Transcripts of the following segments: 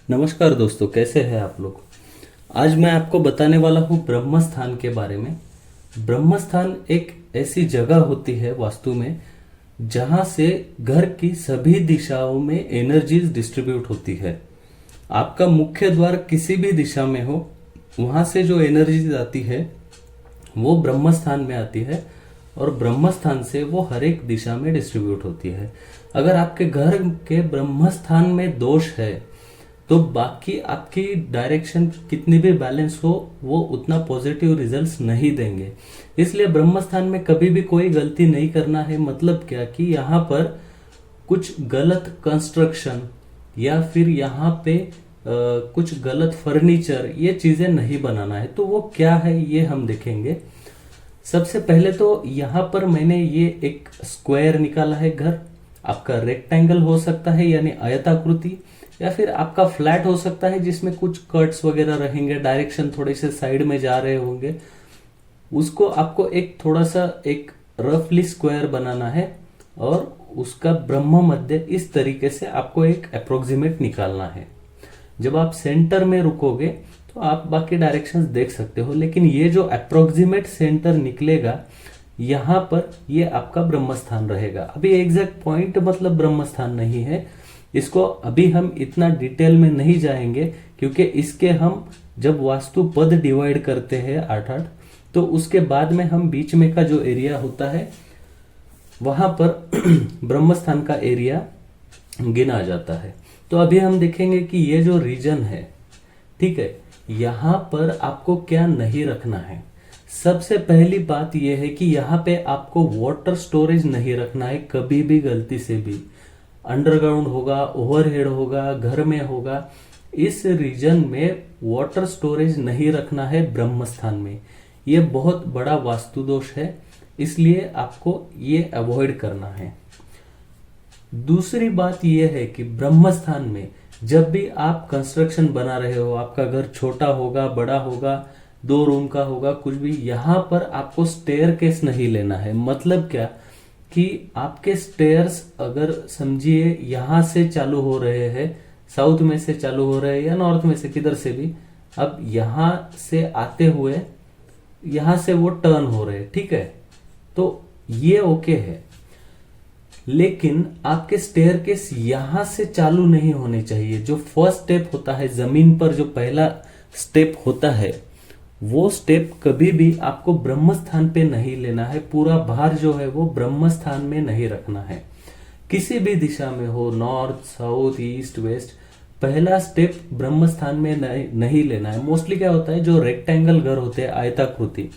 नमस्कार दोस्तों, कैसे हैं आप लोग। आज मैं आपको बताने वाला हूँ ब्रह्म स्थान के बारे में। ब्रह्म स्थान एक ऐसी जगह होती है वास्तु में जहाँ से घर की सभी दिशाओं में एनर्जीज डिस्ट्रीब्यूट होती है। आपका मुख्य द्वार किसी भी दिशा में हो, वहां से जो एनर्जीज आती है वो ब्रह्म स्थान में आती है और ब्रह्म स्थान से वो हर एक दिशा में डिस्ट्रीब्यूट होती है। अगर आपके घर के ब्रह्म स्थान में दोष है तो बाकी आपकी डायरेक्शन कितनी भी बैलेंस हो वो उतना पॉजिटिव रिजल्ट्स नहीं देंगे। इसलिए ब्रह्म स्थान में कभी भी कोई गलती नहीं करना है। मतलब क्या कि यहाँ पर कुछ गलत कंस्ट्रक्शन या फिर यहाँ पे कुछ गलत फर्नीचर ये चीजें नहीं बनाना है। तो वो क्या है ये हम देखेंगे। सबसे पहले तो यहाँ पर मैंने ये एक स्क्वायर निकाला है। घर आपका रेक्टेंगल हो सकता है यानी आयताकृति, या फिर आपका फ्लैट हो सकता है जिसमें कुछ कट्स वगैरह रहेंगे, डायरेक्शन थोड़े से साइड में जा रहे होंगे। उसको आपको एक थोड़ा सा एक रफली स्क्वायर बनाना है और उसका ब्रह्म मध्य इस तरीके से आपको एक अप्रोक्सीमेट निकालना है। जब आप सेंटर में रुकोगे तो आप बाकी डायरेक्शंस देख सकते हो, लेकिन ये जो अप्रोक्सीमेट सेंटर निकलेगा यहां पर ये आपका ब्रह्म स्थान रहेगा। अभी एग्जैक्ट पॉइंट मतलब ब्रह्म स्थान नहीं है। इसको अभी हम इतना डिटेल में नहीं जाएंगे क्योंकि इसके हम जब वास्तु पद डिवाइड करते हैं 8-8 तो उसके बाद में हम बीच में का जो एरिया होता है वहां पर ब्रह्म स्थान का एरिया गिना जाता है। तो अभी हम देखेंगे कि ये जो रीजन है, ठीक है, यहां पर आपको क्या नहीं रखना है। सबसे पहली बात यह है कि यहाँ पे आपको वाटर स्टोरेज नहीं रखना है कभी भी, गलती से भी। अंडरग्राउंड होगा, ओवरहेड होगा, घर में होगा, इस रीजन में वाटर स्टोरेज नहीं रखना है ब्रह्म स्थान में। ये बहुत बड़ा वास्तु दोष है, इसलिए आपको ये अवॉइड करना है। दूसरी बात यह है कि ब्रह्म स्थान में जब भी आप कंस्ट्रक्शन बना रहे हो, आपका घर छोटा होगा, बड़ा होगा, 2 रूम का होगा, कुछ भी, यहां पर आपको स्टेयरकेस नहीं लेना है। मतलब क्या कि आपके स्टेयर्स अगर समझिए यहां से चालू हो रहे हैं, साउथ में से चालू हो रहे हैं या नॉर्थ में से, किधर से भी, अब यहां से आते हुए यहां से वो टर्न हो रहे हैं, ठीक है, तो ये ओके है। लेकिन आपके स्टेयरकेस यहां से चालू नहीं होने चाहिए। जो फर्स्ट स्टेप होता है, जमीन पर जो पहला स्टेप होता है, वो स्टेप कभी भी आपको ब्रह्म स्थान पे नहीं लेना है। पूरा भार जो है वो ब्रह्म स्थान में नहीं रखना है। किसी भी दिशा में हो, नॉर्थ, साउथ, ईस्ट, वेस्ट, पहला स्टेप ब्रह्म स्थान में नहीं लेना है। मोस्टली क्या होता है, जो रेक्टेंगल घर होते हैं आयताकृति,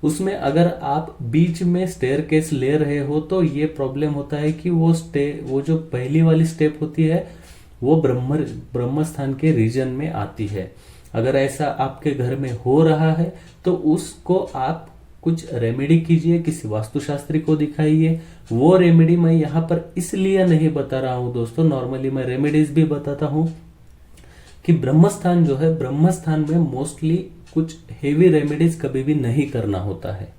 उसमें अगर आप बीच में स्टेयरकेस ले रहे हो तो ये प्रॉब्लम होता है कि वो जो पहली वाली स्टेप होती है वो ब्रह्म स्थान के रीजन में आती है। अगर ऐसा आपके घर में हो रहा है तो उसको आप कुछ रेमेडी कीजिए, किसी वास्तुशास्त्री को दिखाइए। वो रेमेडी मैं यहाँ पर इसलिए नहीं बता रहा हूं दोस्तों, नॉर्मली मैं रेमेडीज भी बताता हूं कि ब्रह्मस्थान जो है, ब्रह्मस्थान में मोस्टली कुछ हेवी रेमेडीज कभी भी नहीं करना होता है,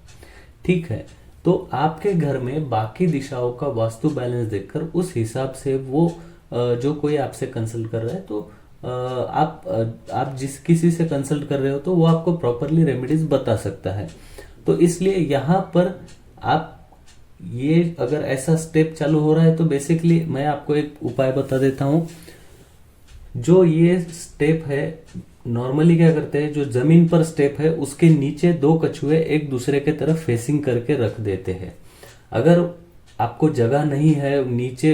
ठीक है। तो आपके घर में बाकी दिशाओं का वास्तु बैलेंस देखकर उस हिसाब से वो जो कोई आपसे कंसल्ट कर रहा है, तो आप जिस किसी से कंसल्ट कर रहे हो तो वो आपको प्रॉपरली रेमेडीज बता सकता है। तो इसलिए यहां पर आप ये अगर ऐसा स्टेप चालू हो रहा है तो बेसिकली मैं आपको एक उपाय बता देता हूं। जो ये स्टेप है, नॉर्मली क्या करते हैं, जो जमीन पर स्टेप है उसके नीचे 2 कछुए एक दूसरे के तरफ फेसिंग करके रख देते हैं। अगर आपको जगह नहीं है नीचे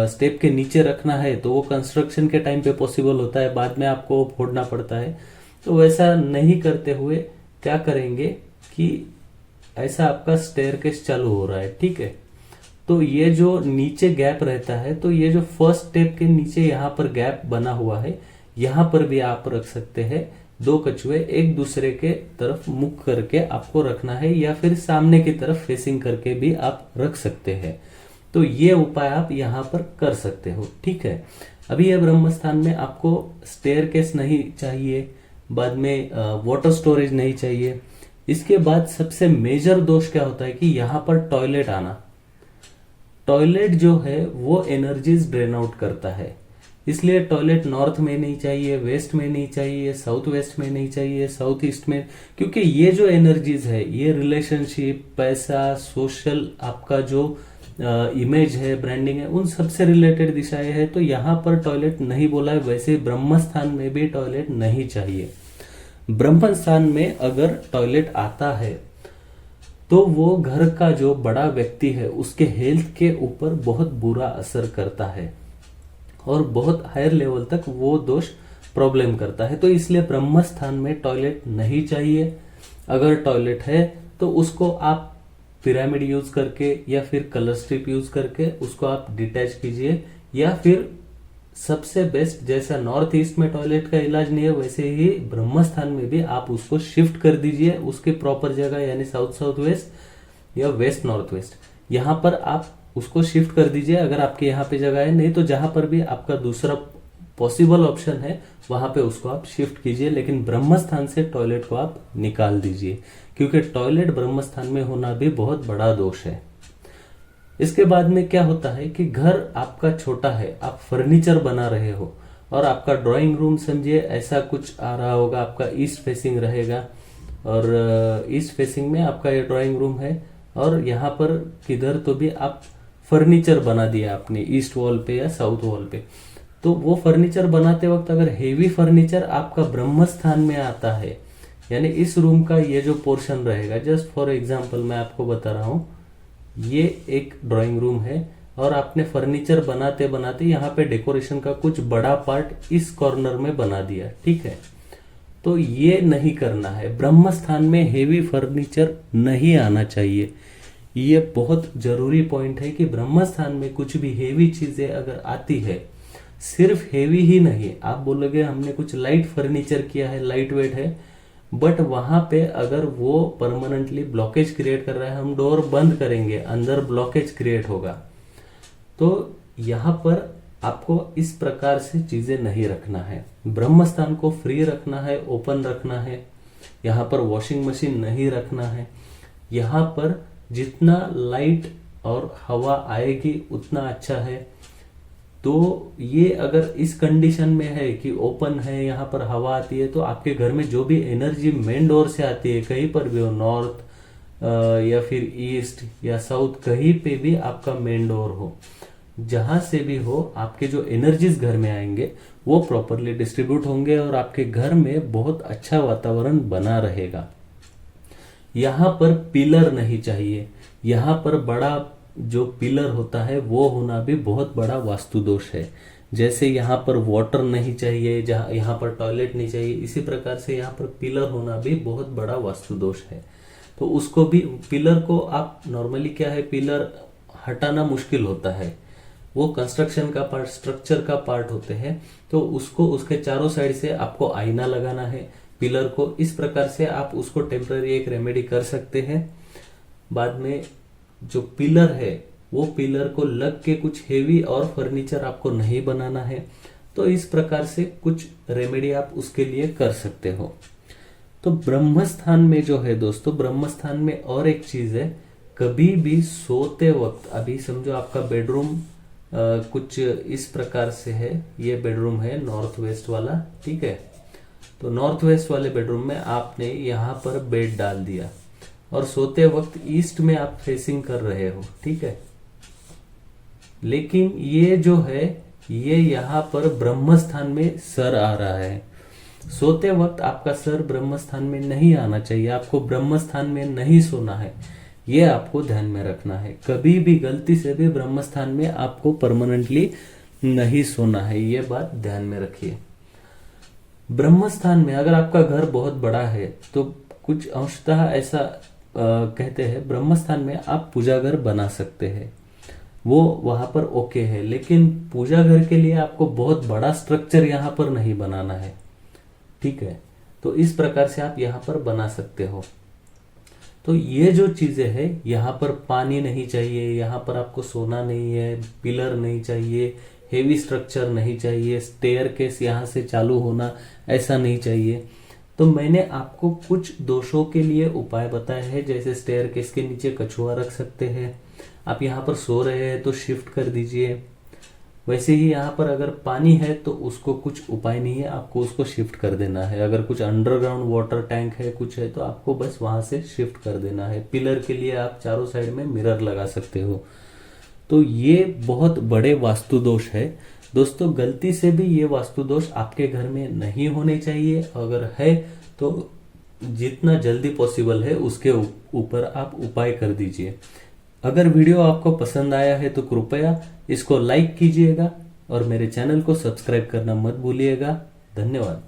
स्टेप के नीचे रखना है तो वो कंस्ट्रक्शन के टाइम पे पॉसिबल होता है, बाद में आपको फोड़ना पड़ता है। तो वैसा नहीं करते हुए क्या करेंगे कि ऐसा आपका स्टेयरकेस चालू हो रहा है, ठीक है, तो ये जो नीचे गैप रहता है, तो ये जो फर्स्ट स्टेप के नीचे यहाँ पर गैप बना हुआ है, यहां पर भी आप रख सकते हैं 2 कछुए एक दूसरे के तरफ मुख करके आपको रखना है, या फिर सामने की तरफ फेसिंग करके भी आप रख सकते हैं। तो ये उपाय आप यहां पर कर सकते हो, ठीक है। अभी ये ब्रह्म स्थान में आपको स्टेयरकेस नहीं चाहिए, बाद में वाटर स्टोरेज नहीं चाहिए। इसके बाद सबसे मेजर दोष क्या होता है कि यहां पर टॉयलेट आना। टॉयलेट जो है वो एनर्जीज ड्रेन आउट करता है। इसलिए टॉयलेट नॉर्थ में नहीं चाहिए, वेस्ट में नहीं चाहिए, साउथ वेस्ट में नहीं चाहिए, साउथ ईस्ट में, क्योंकि ये जो एनर्जीज है ये रिलेशनशिप, पैसा, सोशल, आपका जो इमेज है, ब्रांडिंग है, उन सबसे रिलेटेड दिशाएं है। तो यहाँ पर टॉयलेट नहीं बोला है। वैसे ब्रह्म स्थान में भी टॉयलेट नहीं चाहिए। ब्रह्म स्थान में अगर टॉयलेट आता है तो वो घर का जो बड़ा व्यक्ति है उसके हेल्थ के ऊपर बहुत बुरा असर करता है और बहुत हायर लेवल तक वो दोष प्रॉब्लम करता है। तो इसलिए ब्रह्म स्थान में टॉयलेट नहीं चाहिए। अगर टॉयलेट है तो उसको आप पिरामिड यूज करके या फिर कलर स्ट्रिप यूज करके उसको आप डिटैच कीजिए, या फिर सबसे बेस्ट, जैसा नॉर्थ ईस्ट में टॉयलेट का इलाज नहीं है वैसे ही ब्रह्म स्थान में भी आप उसको शिफ्ट कर दीजिए उसके प्रॉपर जगह, यानी साउथ साउथ वेस्ट या वेस्ट नॉर्थ वेस्ट, यहाँ पर आप उसको शिफ्ट कर दीजिए अगर आपके यहाँ पे जगह है। नहीं तो जहां पर भी आपका दूसरा पॉसिबल ऑप्शन है वहां पे उसको आप शिफ्ट कीजिए, लेकिन ब्रह्म स्थान से टॉयलेट को आप निकाल दीजिए, क्योंकि टॉयलेट ब्रह्म स्थान में होना भी बहुत बड़ा दोष है। इसके बाद में क्या होता है कि घर आपका छोटा है, आप फर्नीचर बना रहे हो और आपका ड्राइंग रूम समझिए ऐसा कुछ आ रहा होगा, आपका ईस्ट फेसिंग रहेगा और ईस्ट फेसिंग में आपका ये ड्राइंग रूम है और यहाँ पर किधर तो भी आप फर्नीचर बना दिया आपने ईस्ट वॉल पे या साउथ वॉल पे। तो वो फर्नीचर बनाते वक्त अगर हेवी फर्नीचर आपका ब्रह्म स्थान में आता है, यानी इस रूम का ये जो पोर्शन रहेगा, जस्ट फॉर एग्जांपल मैं आपको बता रहा हूं, ये एक ड्राइंग रूम है और आपने फर्नीचर बनाते बनाते यहाँ पे डेकोरेशन का कुछ बड़ा पार्ट इस कॉर्नर में बना दिया, ठीक है। तो ये नहीं करना है। ब्रह्म स्थान में हेवी फर्नीचर नहीं आना चाहिए। ये बहुत जरूरी पॉइंट है कि ब्रह्म स्थान में कुछ भी हेवी चीजें अगर आती है, सिर्फ हेवी ही नहीं, आप बोलोगे हमने कुछ लाइट फर्नीचर किया है, लाइट वेट है, बट वहां पे अगर वो परमानेंटली ब्लॉकेज क्रिएट कर रहा है, हम डोर बंद करेंगे, अंदर ब्लॉकेज क्रिएट होगा। तो यहाँ पर आपको इस प्रकार से चीजें नहीं रखना है। ब्रह्म स्थान को फ्री रखना है, ओपन रखना है। यहाँ पर वॉशिंग मशीन नहीं रखना है। यहाँ पर जितना लाइट और हवा आएगी उतना अच्छा है। तो ये अगर इस कंडीशन में है कि ओपन है, यहाँ पर हवा आती है, तो आपके घर में जो भी एनर्जी मेन डोर से आती है, कहीं पर भी हो, नॉर्थ या फिर ईस्ट या साउथ, कहीं पे भी आपका मेन डोर हो, जहां से भी हो, आपके जो एनर्जीज घर में आएंगे वो प्रॉपरली डिस्ट्रीब्यूट होंगे और आपके घर में बहुत अच्छा वातावरण बना रहेगा। यहाँ पर पिलर नहीं चाहिए। यहाँ पर बड़ा जो पिलर होता है वो होना भी बहुत बड़ा वास्तु दोष है। जैसे यहाँ पर वाटर नहीं चाहिए, जहाँ यहाँ पर टॉयलेट नहीं चाहिए, इसी प्रकार से यहाँ पर पिलर होना भी बहुत बड़ा वास्तु दोष है। तो उसको भी, पिलर को आप नॉर्मली क्या है, पिलर हटाना मुश्किल होता है, वो कंस्ट्रक्शन का पार्ट, स्ट्रक्चर का पार्ट होते हैं। तो उसको उसके चारों साइड से आपको आईना लगाना है पिलर को। इस प्रकार से आप उसको टेम्पररी एक रेमेडी कर सकते हैं। बाद में जो पिलर है वो पिलर को लग के कुछ हेवी और फर्नीचर आपको नहीं बनाना है। तो इस प्रकार से कुछ रेमेडी आप उसके लिए कर सकते हो। तो ब्रह्म स्थान में जो है दोस्तों, ब्रह्म स्थान में और एक चीज है, कभी भी सोते वक्त, अभी समझो आपका बेडरूम कुछ इस प्रकार से है, ये बेडरूम है नॉर्थ वेस्ट वाला, ठीक है। तो नॉर्थ वेस्ट वाले बेडरूम में आपने यहाँ पर बेड डाल दिया और सोते वक्त ईस्ट में आप फेसिंग कर रहे हो, ठीक है। लेकिन ये जो है ये यहाँ पर ब्रह्म स्थान में सर आ रहा है। सोते वक्त आपका सर ब्रह्म स्थान में नहीं आना चाहिए, आपको ब्रह्म स्थान में नहीं सोना है, ये आपको ध्यान में रखना है। कभी भी गलती से भी ब्रह्म स्थान में आपको परमानेंटली नहीं सोना है, ये बात ध्यान में रखिए। ब्रह्म स्थान में अगर आपका घर बहुत बड़ा है तो कुछ अंशतः ऐसा कहते हैं ब्रह्म स्थान में आप पूजा घर बना सकते हैं, वो वहां पर ओके है। लेकिन पूजा घर के लिए आपको बहुत बड़ा स्ट्रक्चर यहाँ पर नहीं बनाना है, ठीक है। तो इस प्रकार से आप यहाँ पर बना सकते हो। तो ये जो चीजें हैं, यहाँ पर पानी नहीं चाहिए, यहाँ पर आपको सोना नहीं है, पिलर नहीं चाहिए, हेवी स्ट्रक्चर नहीं चाहिए, स्टेयर केस यहाँ से चालू होना ऐसा नहीं चाहिए। तो मैंने आपको कुछ दोषों के लिए उपाय बताए हैं, जैसे स्टेयर केस के नीचे कछुआ रख सकते हैं, आप यहाँ पर सो रहे हैं तो शिफ्ट कर दीजिए। वैसे ही यहाँ पर अगर पानी है तो उसको कुछ उपाय नहीं है, आपको उसको शिफ्ट कर देना है। अगर कुछ अंडरग्राउंड वाटर टैंक है, कुछ है, तो आपको बस वहां से शिफ्ट कर देना है। पिलर के लिए आप चारों साइड में मिरर लगा सकते हो। तो ये बहुत बड़े वास्तु दोष है दोस्तों। गलती से भी ये वास्तु दोष आपके घर में नहीं होने चाहिए। अगर है तो जितना जल्दी पॉसिबल है उसके ऊपर आप उपाय कर दीजिए। अगर वीडियो आपको पसंद आया है तो कृपया इसको लाइक कीजिएगा और मेरे चैनल को सब्सक्राइब करना मत भूलिएगा। धन्यवाद।